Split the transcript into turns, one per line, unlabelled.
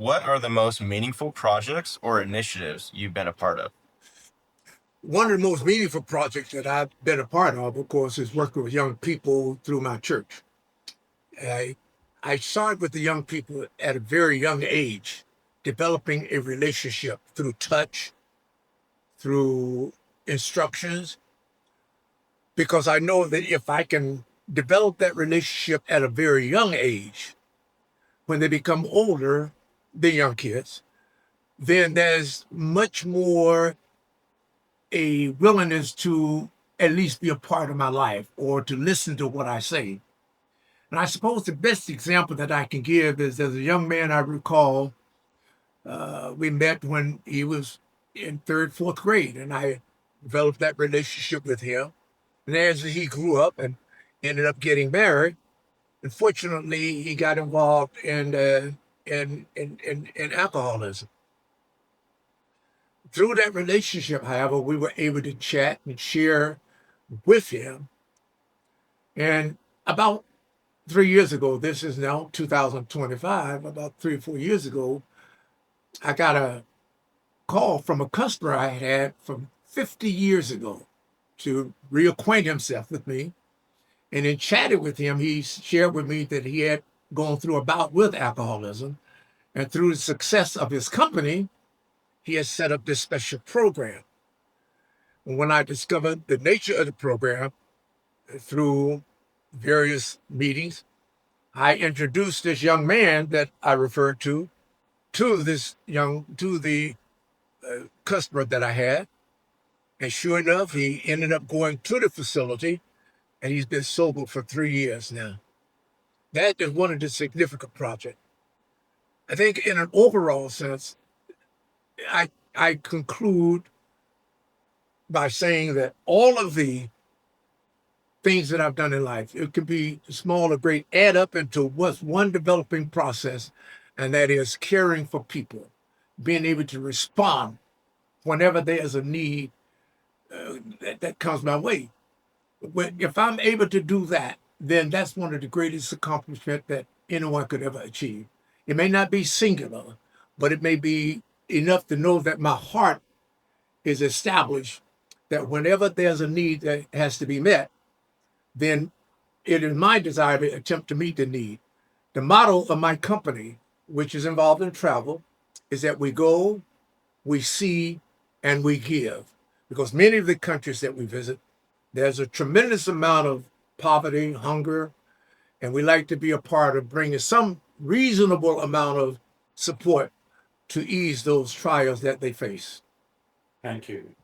What are the most meaningful projects or initiatives you've been a part of?
One of the most meaningful projects that I've been a part of course, is working with young people through my church. I, I started with the young people at a very young age, developing a relationship through touch, through instructions, because I know that if I can develop that relationship at a very young age, when they become older, the young kids, then there's much more a willingness to at least be a part of my life or to listen to what I say. And I suppose the best example that I can give is there's a young man I recall, we met when he was in third, fourth grade, and I developed that relationship with him. And as he grew up and ended up getting married, unfortunately, he got involved in alcoholism. Through that relationship, however, we were able to chat and share with him. And about 3 years ago, this is now 2025, about 3 or 4 years ago, I got a call from a customer I had from 50 years ago to reacquaint himself with me. And in chatting with him, he shared with me that he had gone through a bout with alcoholism. And through the success of his company, he has set up this special program. And when I discovered the nature of the program through various meetings, I introduced this young man that I referred to the customer that I had. And sure enough, he ended up going to the facility and he's been sober for 3 years now. That is one of the significant projects. I think in an overall sense, I conclude by saying that all of the things that I've done in life, it can be small or great, add up into what's one developing process, and that is caring for people, being able to respond whenever there's a need that comes my way. If I'm able to do that, then that's one of the greatest accomplishments that anyone could ever achieve. It may not be singular, but it may be enough to know that my heart is established that whenever there's a need that has to be met, then it is my desire to attempt to meet the need. The motto of my company, which is involved in travel, is that we go, we see, and we give. Because many of the countries that we visit, there's a tremendous amount of poverty, hunger, and we like to be a part of bringing some reasonable amount of support to ease those trials that they face.
Thank you.